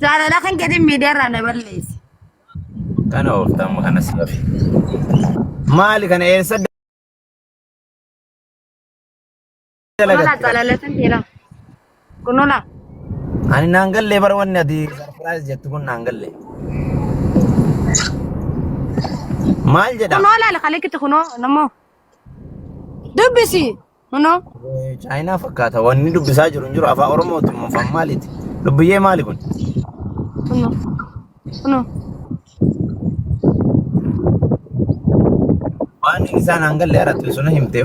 زعل لكن قديم ميديا رانا بليس كان أوفتم كان سلفي مالك أنا إيه سد كنولا لقت زعل لكن تيرا كنولا أنا نانجل لي برون دي سرفرايز جت كون نانجل لي مال جدا كنولا لخليك تخنو نمو دبسي منو China fakkaata wanni dubbisaa jiru hin jiru afaan Oromooti immoo afaan maaliiti dubbiyyee maali kun كنو كنو waan isaan hangalle haratti suna himtee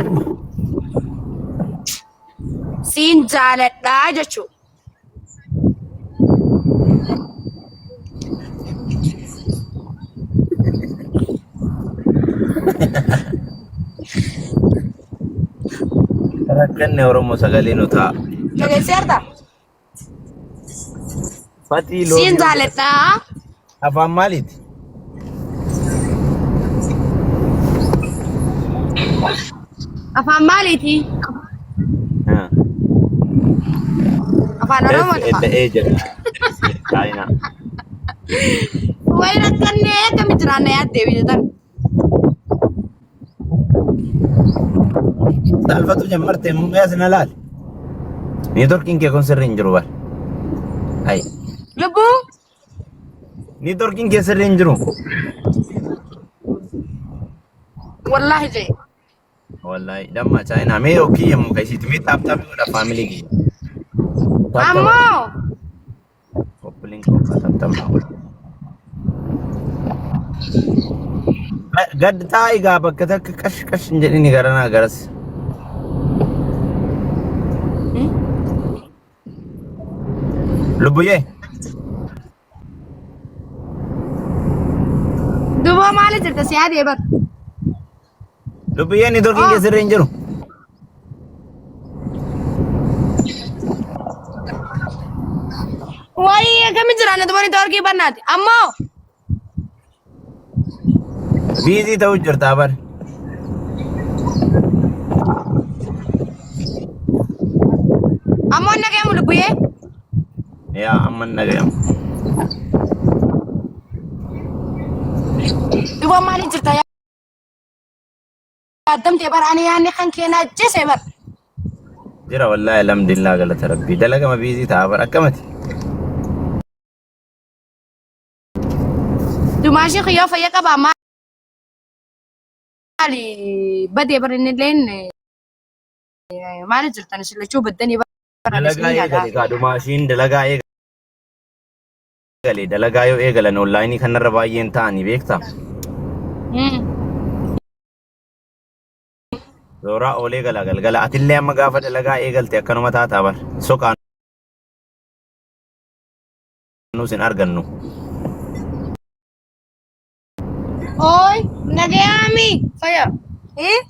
سين زعل لا جشو rakkanne Oromoo sagalee nu ta'a لقيت سيرتا fatii سين loobii زعل لا afaan maaliiti أفهم مالتي أفهم روما edda تفا ee jedha China وين أتكلم كم ترانا يا ديفيد تان saalfatu jammartee immoo yaasna laal niitorkiin kee kun sirrii hin jiru bar ay لبو niitorkiin kee sirrii hin jiru والله زي wallahi damma China mee okkii yemmuu kaisiiti mee taaptaap godha faamilii kiyya أمو Kopling ko taaptaap godha gad taa'ii gaa bakka takka qash qash hin jedhini garanaa garas lubbuyyee دبو مالي جرت سيادة يبر lubbuyyee niitorkiin kee sirrii hin jiru وين كم ترانا دبوني توركي بنات أمو biizii ta'uu jirtaa bar أمو إنك يا ملبوية yaa amman dhagayamu دبو مالي جرت يا قدمت يبر أنا يعني خان كينا جس يبر jira wallahi alhamdulillah galata rabbii dalagama biizii ta'a bar akkamati دماشي خيافة يا كبا مالي بدي يبر إن لين مالي جرت أنا شلة شو بدني يبر أنا dalagaa سنين eegale هذا kaadhumaashiin dalagaa eegale dalagaa yoo eegalan onlaayinii kanarra baay'een ta'anii beektaa Zooraa oolee galaa galgala atillee amma gaafa dalagaa eegalte akkanuma taataa bar soqaan nus hin argannu Oi, nagayami. Faya. Eh?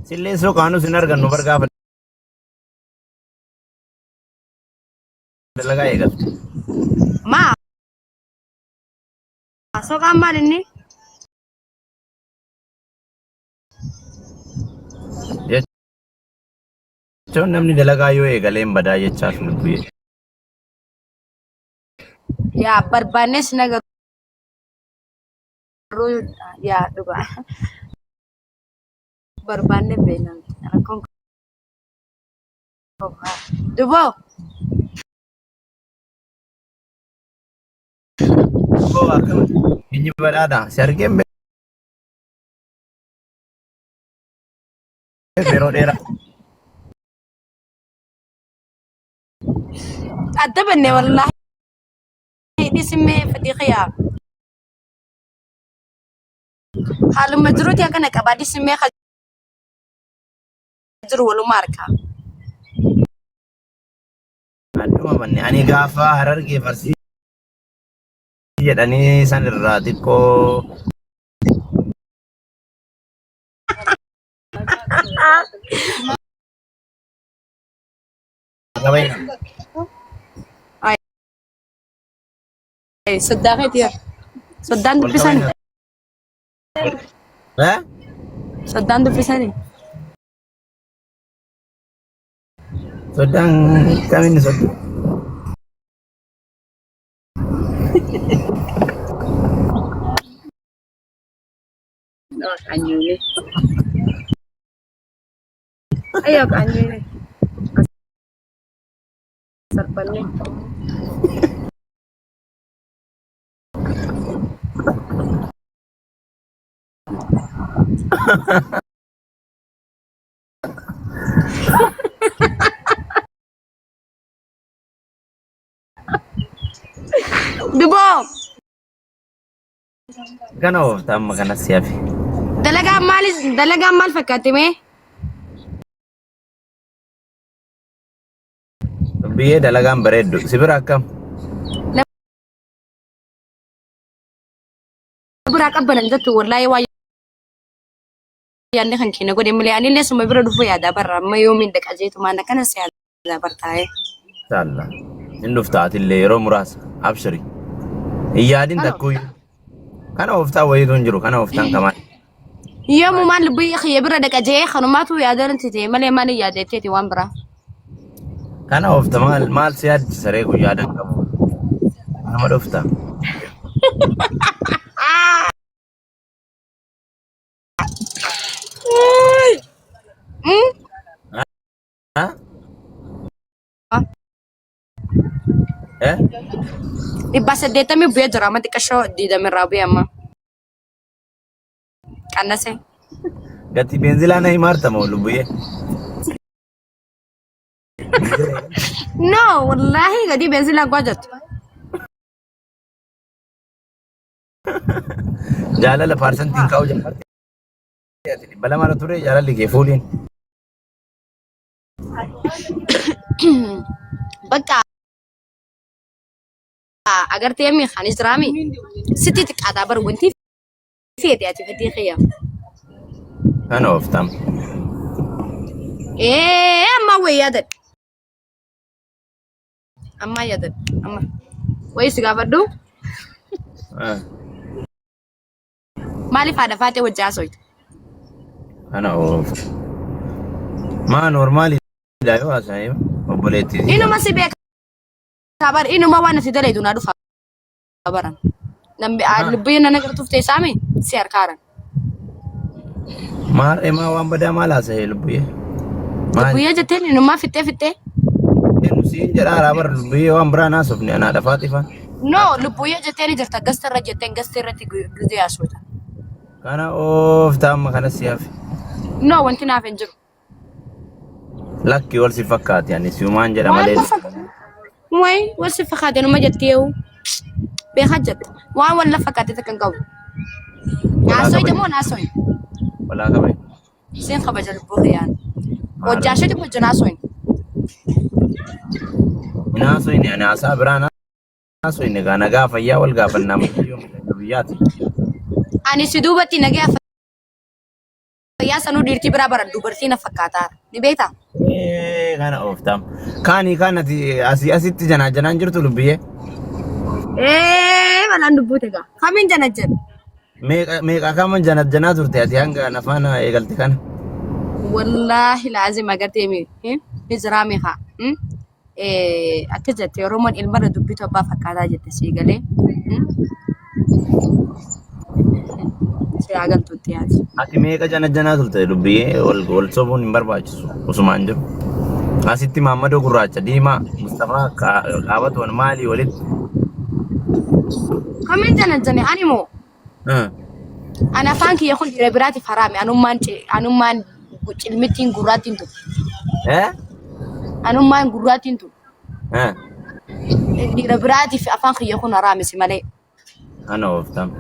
sillee soqaan nus hin argannu bar gaafa dalagaa eegalte Ma. So kamal ini. jechuun namni dalagaa yoo eegalee hin badaa jechaaf lubbuyyee Ya berbanes naga. Ya duga. Berbane benang. Aku. Dubo. oo akkamati eenyu badhaadha si argeen yeroo dheeraa Adabane wallahi. Di simi fadiqiya. Halu majrut ya kana kabadi simi khajru walu marka. adduma manne ani gaafa harargee farsii jedhanii san irraa xiqqoo qabeenya Ay, صدقت يا صدقت wal بسني qabeenya صدقت بسني Soddaan kamiin soddaan? No, kanyume. Ayo kanyume. Sarpalnya. Dubong. Kana ooftaan makana siyafi. Dalaga mal fakkaate mee? Biyyee dalagaan bareeddu si bira akkam? Bira qabbanan jettu wallahi waa yaadne kan keenya godhe malee ani illee suma bira dhufu yaada barra amma yoomiin dhaqajeetu maana kana si yaada bartaa'e. Saalla. Hin dhuftaatillee yeroo muraasa abshiri. Hin yaadin takkuyyuu. Kana ooftaa wayiitu hin jiru kana ooftaan kamaan. Yoomuu maal lubbii xiyya bira dhaqajee kanumaatu yaadaan tite malee maal yaadeetteeti waan biraa. Kana oofta maal si yaadchisa ree guyyaadan qabu. Nama dhufta. Ha? Dhibba saddeettamii bu'ee jira amma xiqqashoo diidamirraa bu'ee amma. Qannase. Gati beenzilaa na himaartama lubbuyyee. No, wallahi gadi beenzilaa gwajatu. Jaalala paarsantiin kaa'u jaalatti. Bala mara ture jaalalli kee fuudhiin. Bakka agartee mi kan Israami sitti xiqqaataa bar wanti feete ati fedhii xiyya. Kana ooftam. Amma wayyaadad. Amma yaadad. Amma wayi si gaafadhu. Maaliif haadha faatee wajjaa soytu? Kana oofta. Maa normaali daayoo haasa'ee obboleetti. Inuma si beeka. Kabar inuma waan ati dalaytu naa dhufa kabaran. Nambi lubbiin na nagartuuf teessaami si harkaaran. Maarree maa waan badaa maal haasa'ee lubbuyyee? Lubbuyyee jetteen inumaa fixxee. Siin jedhaa bar lubbuyyee waan biraa naasofne anaa dhafaatifan. No, lubbuyyee jetteen jirta gastarra jetteen gastarratti gizee haasota. Kana ooftaa amma kana siyaaf. No, wanti naaf hin jiru. Lakki wal si fakkaati ani siumaan jedha malee. Way, wal si fakkaate numa jetteewu. Beekaa jetta. Waan wal la fakkaate takkan qabu. Naasoyte moo naasoyin? Walaa qabe. Seen kabaja lubbuu xiyaan. Hojjaashoti hojja naasoyin. Naasoyin ani haasaa biraa naasoyin egaa nagaa fayyaa wal gaafannaa biyyaati. Ani si duubatti nagaa fayyaa sanuu dhiirtii biraa baran dubartii na fakkaataa. Ni beektaa? Kana ooftam. Kaanii kanati asitti janaan jirtu lubbiyyee. Balaan dubbuute egaa. Kamiin janajjan? Meeqa kaman janaa turte ati hanga nafaan eegalte kana? Wallaahi laazim agartee mi hijiraa meeqa? Akka jette Oromoon ilmarra dubbitu abbaa fakkaataa jette sii galee. Si agartuutti yaati. Ati meeqa janaa turte lubbiyyee wal sobuun hin barbaachisu usumaan jiru. Asitti Maammadoo Gurraacha Diimaa Mustafaa Qaabatu maalii walitti. Kamiin janajjane ani moo? Ani afaan kiyya kun dhiira biraatiif haraame anummaan cilmittiin gurraattiin tu. Anummaan gurraattiin tu. Dhiira biraatiif afaan kiyya kun haraame si malee. Ana ooftam.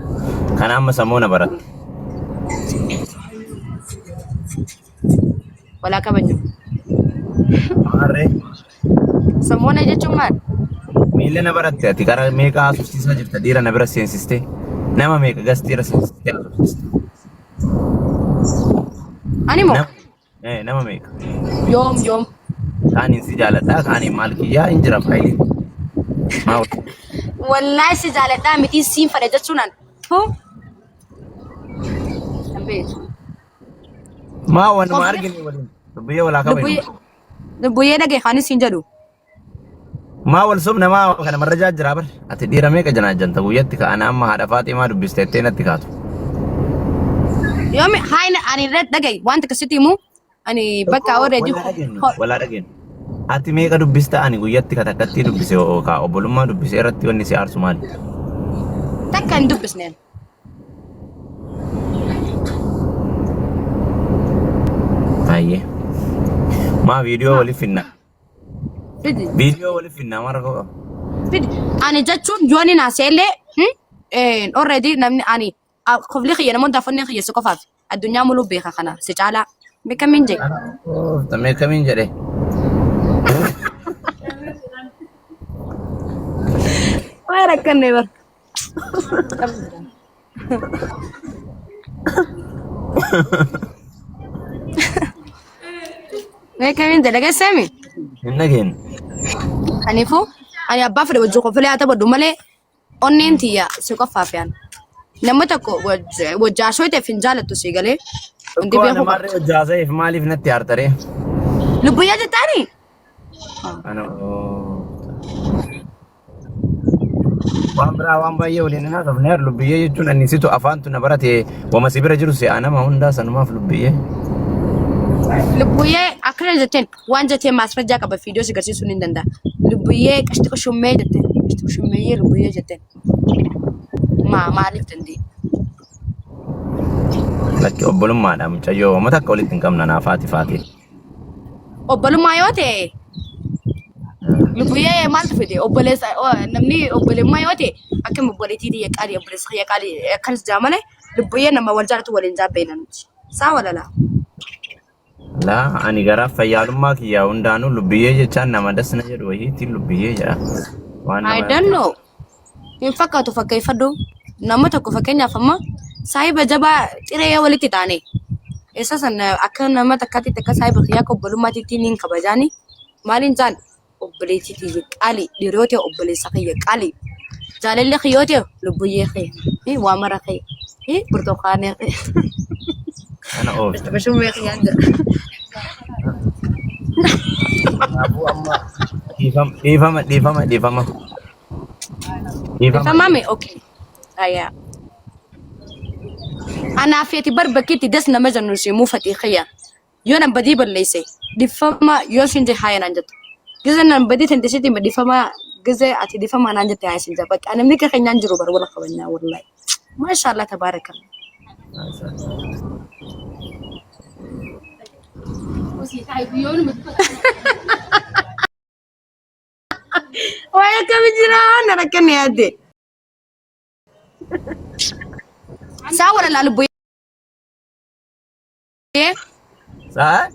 Kana amma sammuu na baratte. Walaa kabaju. Maarree. Sammuu na jechuun maal? Miila na baratte ati karaa meeqa haasofsiisaa jirta dhiira na bira seensistee. Nama meeqa gastiira seensistee haasofsiiste. Ani moo? Nama meeqa. Yoom. Kaaniin si jaaladhaa kaaniin maal kiyyaa hin jira faayiliin. Wallahi si jaaladhaa miti siin fadha jechuunaan. Maa wanuma argine waliin. Lubbuyyee walaa qabu. Lubbuyyee dhagee kaanis hin jedhu. ما والصوب نما كان مرة جات جرابر أتدي رميك جنا جنت ويتك أنا أما هذا فاطمة دبستين أتكاتو يومي هاي أنا رد دقي وانت كسيتي مو أنا بكا أوريدي ولا رجين هاتي ميكا دبستا أنا ويتك تكتي دبسي أو كا أبولما دبسي رتي ونسي أرسمالي تكن دبسنين أيه ما فيديو ولا فينا فيدي فيديو ولا فينا مرة فيدي أنا جاتشون جواني ناسيلي already namni ani kofli khiyana mon dafanne khiyesu kofaaf addunyaa muluu beeka kana si caala beekamin je tamee kamin jedhe way rakkanne bar beekamin je daga sami innageen anifu ani abbaa fide wajju kofli ata boddu malee onneen tiyya si qofaaf yaan nama tokko wajjaashoo ta'e finjaalattu si galee hundi beeku marre wajjaaseef maaliif natti hartare lubbuyyaa jettaani ano waan biraa waan baay'ee waliin naa tofneer lubbiyyee jechuun ani situ afaantu na barate wama si bira jiru si anama hundaa sanumaaf lubbiyyee lubbuyyee akkana jetteen waan jettee maasrajjaa qaba fiidiyoo si garsiisuu ni danda'a lubbuyyee qashti qoshummee jetteen qashti qoshummee lubbuyyee jetteen maaliif dandii lakki obbolummaadha mucayyoo wama takka walitti hin qabna naa faati obbolummaa yoo ta'e lubbuyyee maaltu fide obboleessa namni obbolummaa yoo ta'e akkam obboleettii tiyya qaalii obboleessa kiyya qaalii akkanas jaamale lubbuyyee nama wal jaalatu waliin jaabbee namti saa walalaa la ani gara fayyaalummaa kiyyaa hundaanuu lubbiyyee jechaan nama dasna jedhu wayiitti lubbiyyee jedha waan I don't know in fakkaatu fakkeeffadhu nama tokko fakkeenyaaf amma saahiba jabaa xiree walitti taane isa san akka nama takkaatti takka saahiba kiyyaa obbolummaatiitti niin kabajaani maaliin jaan obboleettii tiyya qaalii dhiroo ta'e obboleessa kiyya qaalii jaalalli kiyyoo ta'e lubbuyyee kiyya waa mara kiyya burtukaanee kiyya ana oofta bashummee kiyyaan jira dhiifama mami okay aya ana afiyati barbakiti das nama jannu si mu fati khiya yo nan badi ballaise difama yo shinje hayan anjat gize nan badi tande siti ma difama gize ati difama nan jata ya shinja bak ana mika kanyan jiro bar wala kabanya wallahi masha Allah tabarakallah waya kabijira narakane ade sawala lalu Sah?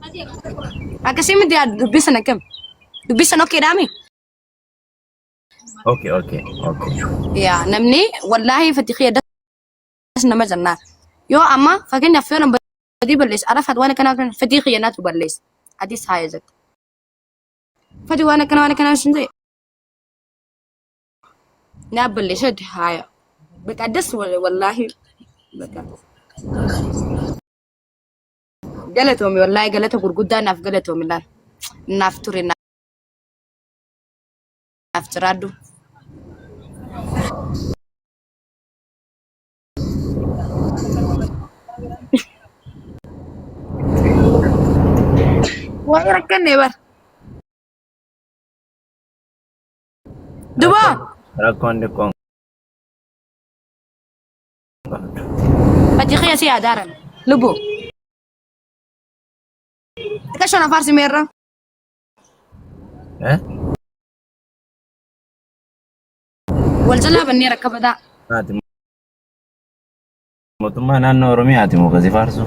Akasih dia dubisan nakam. Dubisan okay dami. Okay. Ya, namni wallahi fatikhiyah das nama jannah. Yo amma fakin yafiona badi balis arafat wana kana fatikhiyah natu balis. Adi saya zat. Fadi wana kana shinje. Na balis ad haya. Bakadas wallahi baka. Galatomi wallahi galata gurguddaa naaf galatomi laal naaf ture naaf jiraadhu waay rakkanne bar duba Rakkoon dekkoon. Fatikhiyah si adaran lubu Kasih farsi merah. Waljala bani rakabada. Ati mootummaa naannoo Oromiyaati moo kasi faarsu?